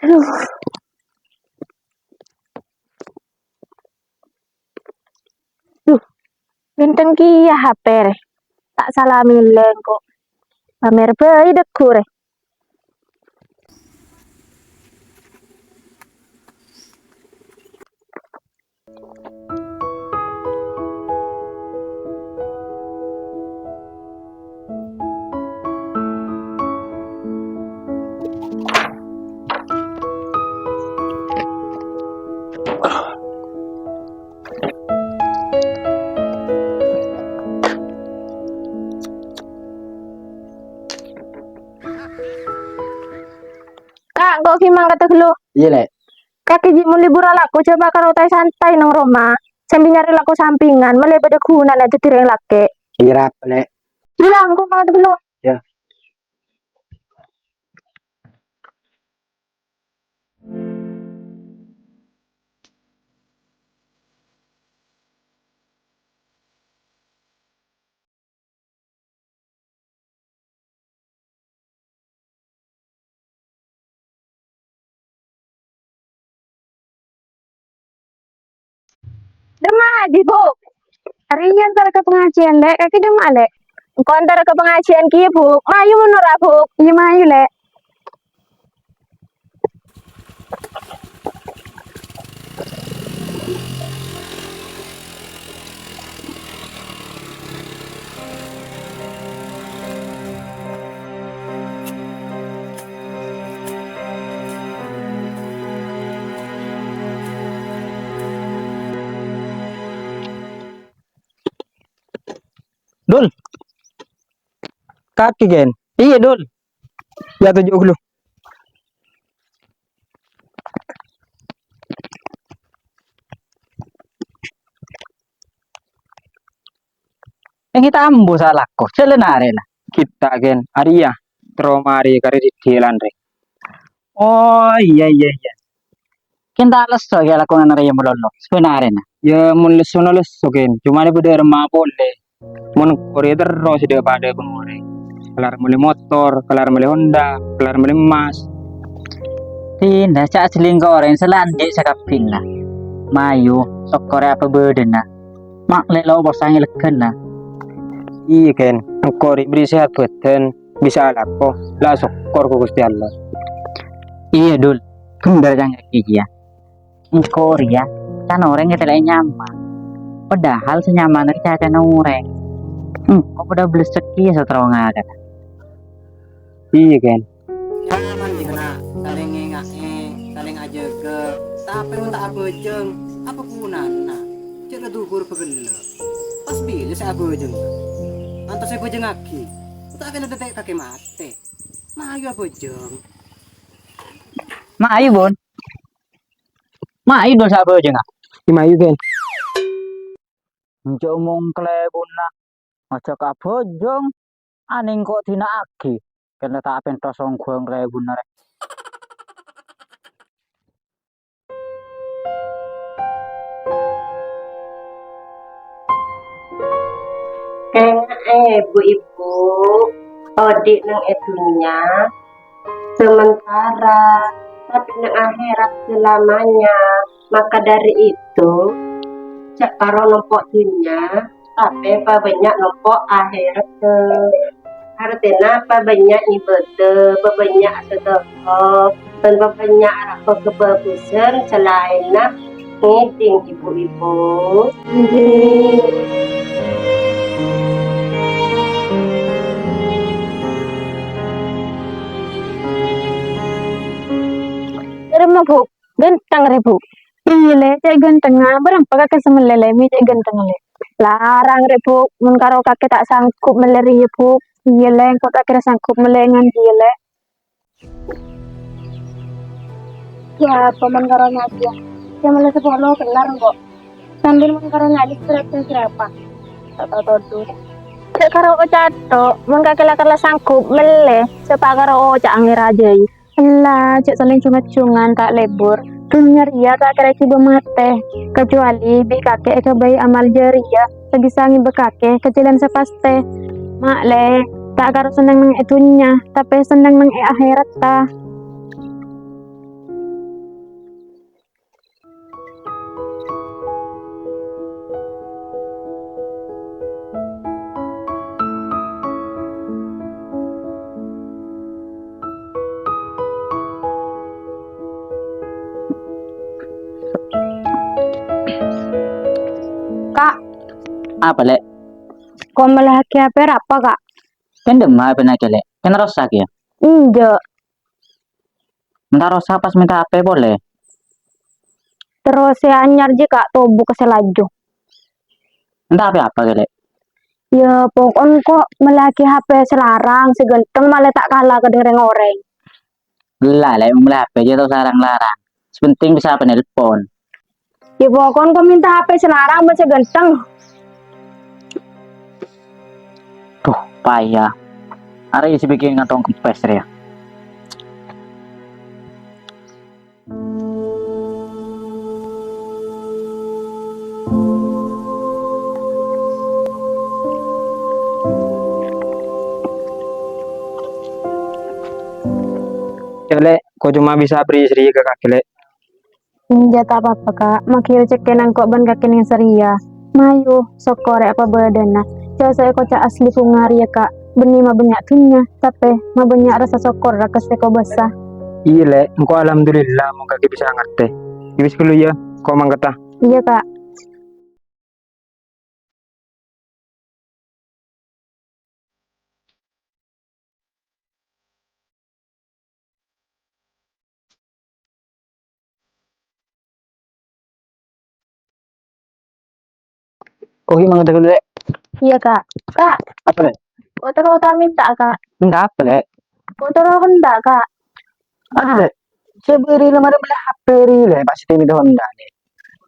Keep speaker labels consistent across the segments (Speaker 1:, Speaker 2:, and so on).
Speaker 1: Aduh, duh, benten ki ya HP re. Tak salah milih kok. Pamer bayi deku re. Kak, kok gimana kata lu?
Speaker 2: Iya, Lek.
Speaker 1: Kaki jimu libur alaku coba karo tai santai nang Roma. Sambil nyari laku sampingan, malah pada kunan aja tireng lake.
Speaker 2: Kira apa, Lek?
Speaker 1: Bilang kok kata lu.
Speaker 2: Ya.
Speaker 1: Dema di bu. Harinya antara ke pengajian lek, kaki dema lek. Engkau antara ke pengajian ki bu. Mayu menurut bu. Iya mayu lek.
Speaker 2: Dul, kaki gen. Iya, Dul. Ya 70. Yang kita ambo salah kok. Selenare lah. Kita gen. Aria. Tromari kari di jalan re. Oh, iya iya iya. Kita leso ya lakukan area melolo. Sebenarnya nah. Ya mun leso no leso gen. Cuma ini beda remah boleh. Mun korea terus dia pada kemore. Kelar mulai motor, kelar mulai Honda, kelar mulai emas. Tinda cak selingkuh orang selanjut sakapin lah. Mayu sok korea apa bedena. Mak lelo bosangi leken lah. Iya kan, engkau beri sehat badan bisa laku, lah syukur ku Gusti Allah. Iya dul, bener jangan ya. Engkau ya, kan orang yang tidak nyaman. Padahal senyaman itu akan orang. Kau udah beli seki seterong ada. Iya kan.
Speaker 3: Nyaman di kena saling saling aja ke tapi untuk apa jeng apa kunana cek dukur pegel pas bila saya apa jeng antas saya bojeng lagi tak kena detek kaki mate mayu apa jeng
Speaker 2: Mayu bon. Mayu dol sabar aja nggak? Mayu kan. Njok omong klebon lah. Aja kabojong. Aning kok tina agi. Kena tak pentos ongguang klebon rek.
Speaker 4: ibu-ibu odik nang edunya sementara tapi nang akhirat selamanya, maka dari itu cak karo nompok dunia tapi apa banyak nompok akhirat artinya apa banyak ibadah apa banyak sedekah dan apa banyak apa kebagusan selain ngiting ibu-ibu.
Speaker 1: Remah bu. Genteng re bu. Iya le, cek genteng berapa kakek semelele mi cek genteng le. Larang re bu, mun karo kakek tak sanggup meleri ya bu. Iya le, kok tak kira sanggup melengan dia le. Ya, paman karo ngaji ya. Dia malah sepuluh kelar kok. Sambil mun karo ngaji berapa? Tak tahu tuh. Cek karo cato, mun kakek lah sanggup mele, sepak karo cak angin aja. Lah, cek saling cungat-cungan tak lebur. Dunia ria tak kira cibo mate. Kecuali bi kakek kebayi amal jaria. Sebisa ngibe kakek kecilan sepaste. Mak le, tak karo seneng nang itunya, tapi seneng nang akhirat ta.
Speaker 2: Apa lek?
Speaker 1: Kok malah ke HP apa kak?
Speaker 2: Kan demam apa nak lek? Kan rosak ya.
Speaker 1: Injo.
Speaker 2: Entar rosak pas minta HP boleh.
Speaker 1: Terus saya anyar je kak tobu ke selaju.
Speaker 2: Entar apa lek?
Speaker 1: Ya pokoknya kok malah ke HP selarang segenteng malah tak kalah kedengeran orang.
Speaker 2: Lah lek mulai HP aja tau larang-larang. Sepenting bisa apa nelpon.
Speaker 1: Ya pokoknya kok minta HP selarang masih genteng.
Speaker 2: Tuh, payah. Hari isi bikin ngantong kempes ya. Lek, kau cuma bisa beri istri ke kaki lek.
Speaker 1: Inja tak apa-apa kak. Makir cekenan kok ban kaki yang seria. Mayu sokore apa badana. Jauh saya kocak asli sungari ya kak. Beni mah banyak tunya. Tapi mah banyak rasa sokor rakas teko basah.
Speaker 2: Iya lek, engkau alhamdulillah mau kaki bisa ngerti. Ibis dulu ya, kau mangkata.
Speaker 1: Iya kak.
Speaker 2: Kau gimana dulu lek?
Speaker 1: Iya kak. Kak.
Speaker 2: Apa lek?
Speaker 1: Kok terus tak minta kak?
Speaker 2: Enggak apa lek?
Speaker 1: Kok terus hendak kak?
Speaker 2: Ada lek. Seberi lemari belah HP lek, pasti minta Honda lek.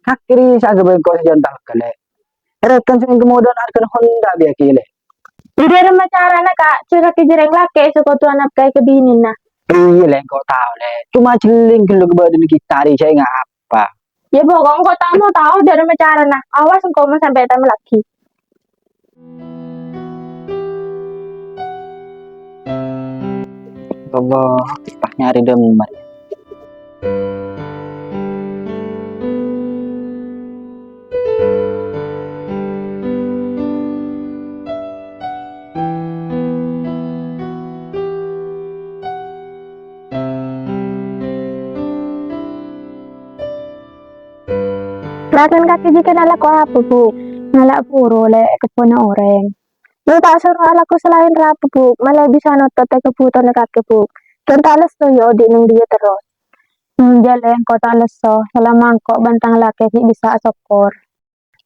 Speaker 2: Kakiri sa gabe kau sejantar ke lek. Rekan sing kemudian arkan Honda biar kile.
Speaker 1: Jadi ada macarana kak. Curah kejereng laki suka tuh anak kayak kebinin nah.
Speaker 2: Iya lek, kau tahu lek. Cuma celing ke badan kita di saya nggak apa.
Speaker 1: Ya pokoknya kok tak mau tahu dari macarana. Awas engkau mau sampai tamu lagi.
Speaker 2: Allah, pas nyari demar.
Speaker 1: Rakan kaki jika nalak ko apa bu? Nalak puro le kepuna orang. Lu tak suruh alaku selain rapu bu, malah bisa notot kebutuhan kaki bu. Dan tales tuh yo di nung dia terus. Jalan kau tales so, selama kok bantang laki bisa sokor.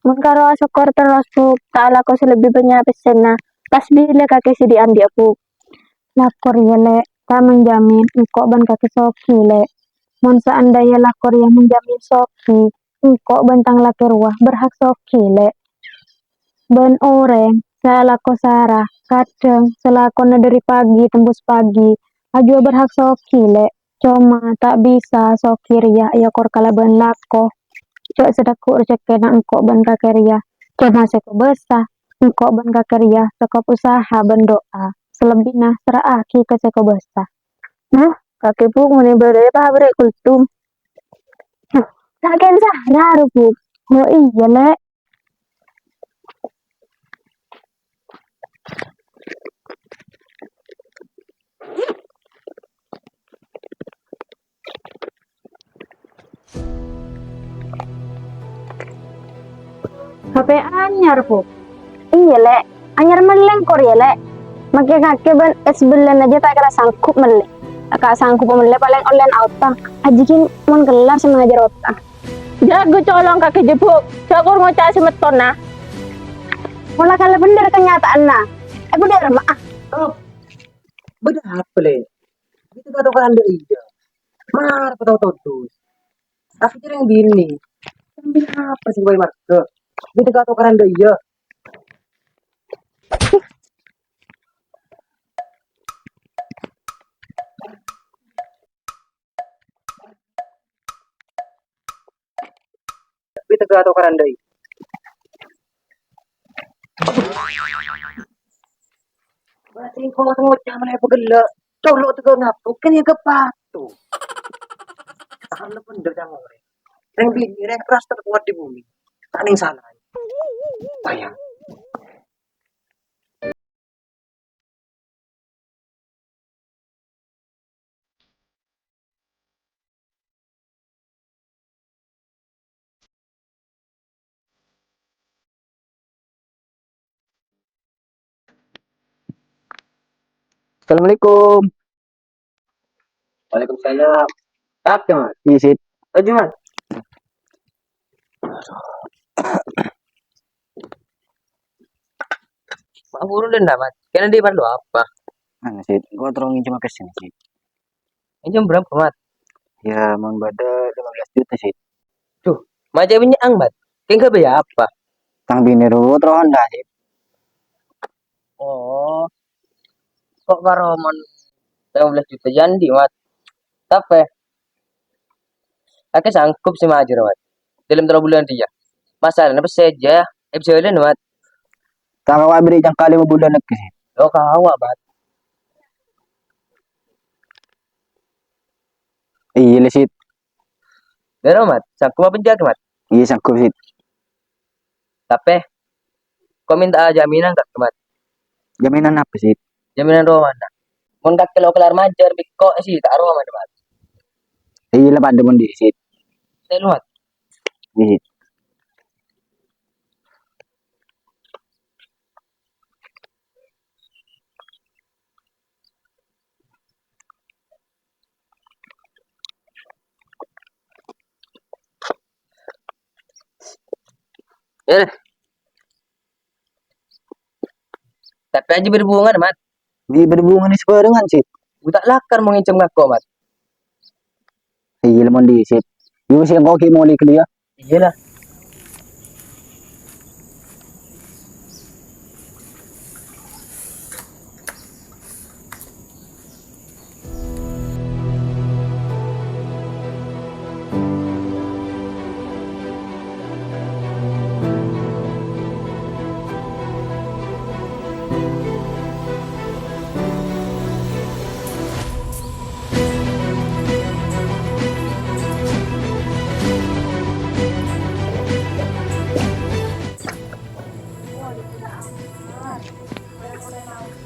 Speaker 1: Mengkaro sokor terus bu, tak alaku selebih banyak pesen nah. Pas bila kaki si diandi bu. Lakor ya le, tak menjamin kok ban kaki soki le. Mon seandainya lakor yang menjamin soki, engkau bentang laki ruah berhak soki le. Ben orang, salako sarah, kadang selakona dari pagi tembus pagi, ajua berhak soki le. Cuma tak bisa soki ria ya kor kala ben lako. Cok sedaku cekena engkau ben kakeria. Cuma seko besah, engkau ben kakeria, sekop usaha ben doa. Selebihnya seraki ke seko besah. Nah, kaki pun mene berde pa bre kultum. Saken sahra bu. Oh iya le. HP anyar bu. Iya le. Anyar meleng kor ya le. Makai kaki ban sebulan aja tak kira sanggup meleng. Kak sanggup meleng paling online auta. Ajikin mon gelar sama ngajar otak. Jago colong kaki jebuk. Jago ngocak semeton nah. Mulai kala bener kenyataan nah. Bener maaf.
Speaker 2: Oh, beda apa lek? Itu kata orang anda iya. Mar, kau tahu tuh. Aku kira yang bini. Ambil apa sih boy marke? Itu kata orang anda iya. Itu kata orang anda iya. Berarti kau ngocah mana pegel. Colok tuh kau ngapuk kan ya kepatu. Takkan lu bener sama orang. Yang bini, yang keras terkuat di bumi. Tak ada yang salah. Bayang. Assalamualaikum.
Speaker 3: Waalaikumsalam.
Speaker 2: Tak Mas. Iya sih.
Speaker 3: Aja Mat. Mak guru denda Mat. Kena di Parlo apa?
Speaker 2: Mana sih? Gua terong cuma ke sini sih.
Speaker 3: Ini jam berapa Mat?
Speaker 2: Ya, mau bada 15 juta sih.
Speaker 3: Tuh, macam ini ang Mat. Kengke bayar apa?
Speaker 2: Tang bini ru terong Honda sih.
Speaker 3: Oh, kok karo mon 15 juta jadi Mat. Tapi, aku sanggup sih maju Mat. Dalam 3 bulan dia. Masalahnya apa saja? Jalan Mat.
Speaker 2: Tang awak beri jangka 5 bulan lagi sih.
Speaker 3: Lo kawa Mat.
Speaker 2: Iya lah sih.
Speaker 3: Bener Mat. Sanggup apa penjaga Mat.
Speaker 2: Iya sanggup sih.
Speaker 3: Tapi, kau minta jaminan gak Mat?
Speaker 2: Jaminan apa sih?
Speaker 3: Jaminan rumah mana? Mun kak kalau kelar majar biko sih tak rumah mana Mat.
Speaker 2: Iya lah pada mundi sih.
Speaker 3: Saya lu Mat.
Speaker 2: Iya.
Speaker 3: Ya, tapi aja berhubungan Mat.
Speaker 2: Iya berhubungan ini sebarengan sih.
Speaker 3: Utak lakar mau ngincam ngako Mat.
Speaker 2: Iya lah mundi sih. Iya sih kau mau ke dia.
Speaker 3: Iya lah.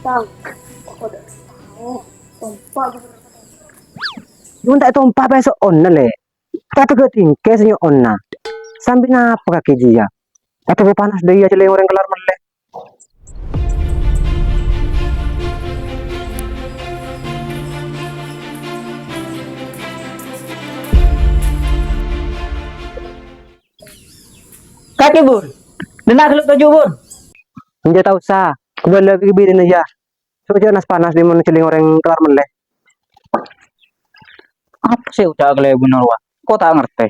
Speaker 1: Bang, aku udah tahu. Sumpah gitu.
Speaker 2: Yung tak tumpah peso on na le. Kata ke tingke senyo on na. Sambil ngapa kaki dia. Atau gue panas deh ya celeng orang kelar mele.
Speaker 3: Kaki Bun. Denak lu tujuh Bun.
Speaker 2: Hindi tahu sa. Kembali lagi birin aja. So nas panas di mana celeng orang kelar mele. Apa sih udah kele bener wah. Kok tak ngerti.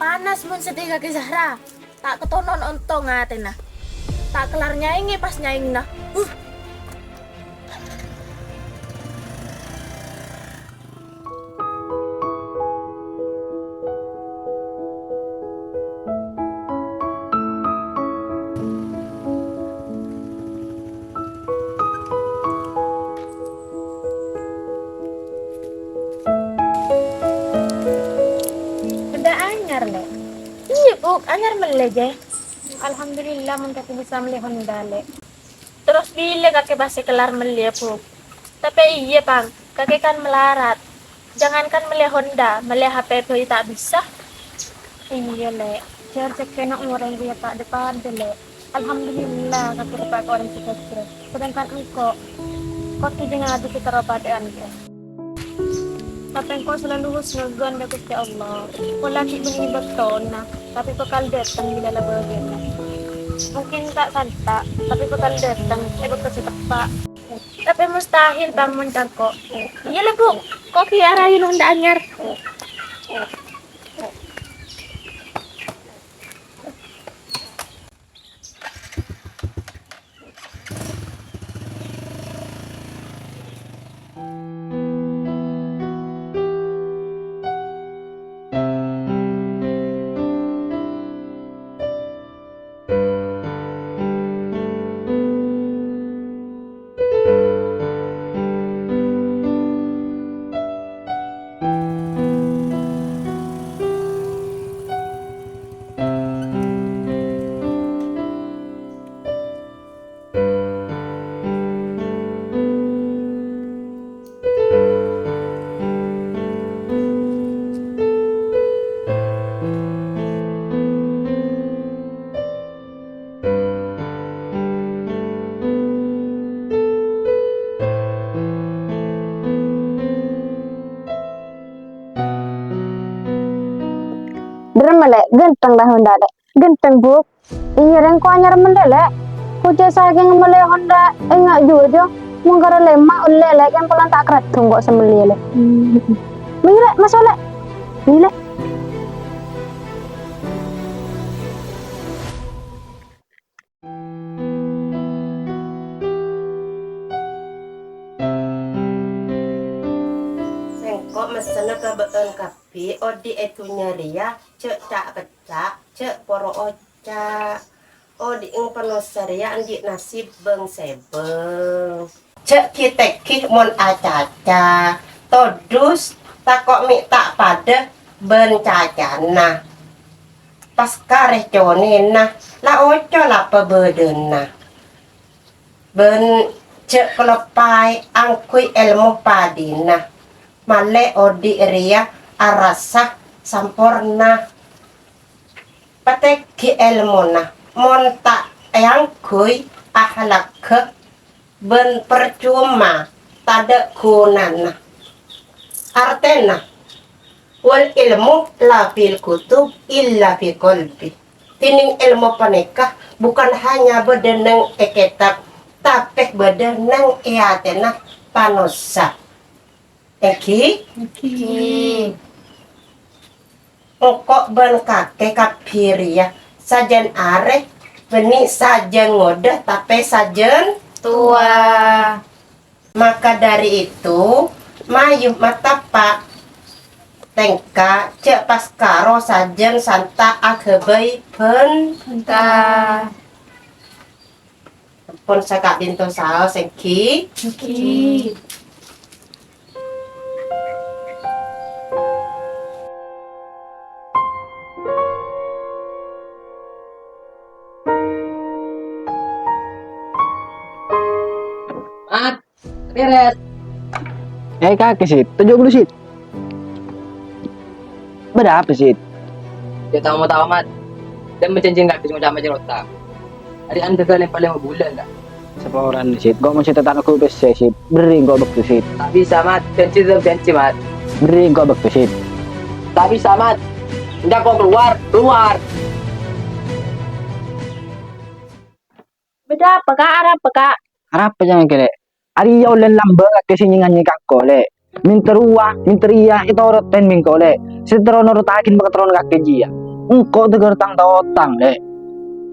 Speaker 1: Panas mun setiga ke Zahra. Tak ketonon ontong ngatin nah. Tak kelar nyaingi pas nyaing nah. Benda anyar le. Iya buk, anyar meleje. Alhamdulillah mun kaki bisa meli Honda le. Terus bila kaki basi kelar meli buk. Tapi iya bang, kaki kan melarat. Jangankan meli Honda, meli HP pun tak bisa. Iya le. Jar cek kena orang dia tak depan le. Alhamdulillah kaki dapat orang sukses. Sedangkan engkau, kau tidak ngadu kita robadan ke. Tapi engkau selalu husnudzon dengan Gusti Allah. Wala ki bini beton na, tapi bakal datang bila labagan na. Mungkin tak santa, tapi bakal datang, bakal setepak. Tapi mustahil bang muncar ko. Iya lah bu, kok kiara yun ang daanyar. melek genteng dah Honda dek. Genteng bu. Iya reng ko anyar mendelek. Kuce saking melek Honda enggak jojo. Mungkara lemak lele kan pulang tak kerat tunggu sembeli le. Mile masalah. Mile.
Speaker 4: Sengkok mesena ke beton kapi, odi etunya dia, cek tak kecak, cek poro oca. Odi ing penosaria andi nasib beng sebeng. Cek kita kih mon acaca, todus takok mi tak pada ben cacana. Pas kareh conena, la oco la pebedena. Ben cek kelepai angkui ilmu padina. Male odi ria arasa sampurna patek ki elmona monta yang kui akhlak ke ben percuma tada kunana artena wal ilmu la fil kutub illa fi qalbi tining ilmu paneka bukan hanya bedeneng eketab tapi bedeneng iatena panosa. Eki? Engkok ben kakek kapiria sajen are beni sajen ngode tapi sajen tua. Maka dari itu mayuh mata pak tengka cek paskaro sajen santa akebei penta. Pun sakak dinto sao sengki.
Speaker 2: Beres. Kak Sit, 70 Sit. Berapa Sit?
Speaker 5: Dia tahu mau tahu mat. Dan mencengceng kaki semua sama cerita. Hari anda kalian paling bulan dah.
Speaker 2: Seporan Sit, gua mau cerita tanah kubis Sit. Beri gua bektu Sit.
Speaker 5: Tak bisa mat, benci mat.
Speaker 2: Beri gua bektu Sit.
Speaker 5: Tak bisa mat. Tidak kau keluar.
Speaker 1: Beda apa kak? Arah apa kak?
Speaker 2: Harap jangan kele. Ari yaw len lamba ke siningan ni kakole. Minteria itu orang ten mingkole. Setron orang takin bakatron kake jia. Engkau tegar tang tang le.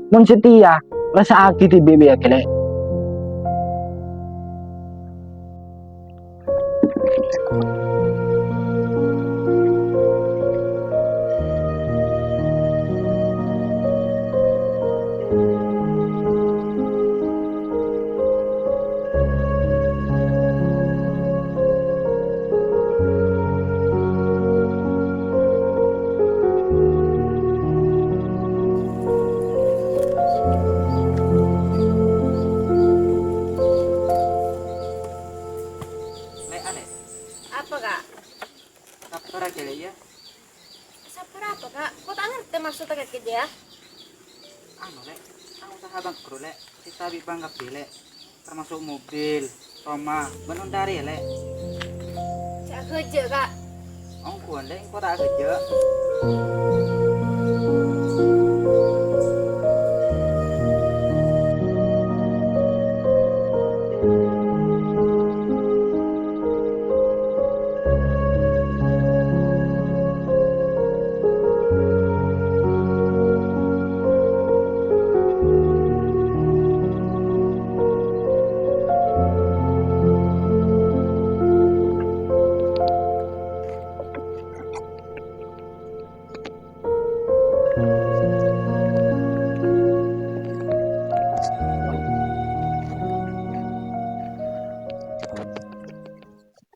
Speaker 2: Mun setia rasa akiti bebe ya kele.
Speaker 1: Apa kak?
Speaker 3: Kapara kele ya.
Speaker 1: Sapra apa kak? Kok tak ngerti maksudnya kayak gitu ya?
Speaker 3: Anu le, ang sahabang kru le, kita bangga le, termasuk mobil, rumah, benon dari le.
Speaker 1: Cak kerja kak.
Speaker 3: Ang kuan le, engkau tak kerja.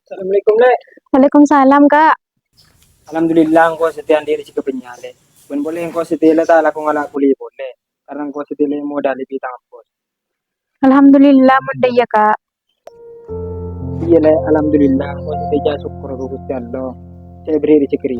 Speaker 2: Assalamualaikum le.
Speaker 1: Waalaikumsalam kak.
Speaker 2: Alhamdulillah engkau setian diri si kepenyale. Ben boleh engkau setila tala ko ngala kuli boleh. Karena engkau setila modal di pitang bos.
Speaker 1: Alhamdulillah mudah ya kak.
Speaker 2: Iya le, alhamdulillah engkau setia syukur ke Gusti Allah. Saya beri rezeki.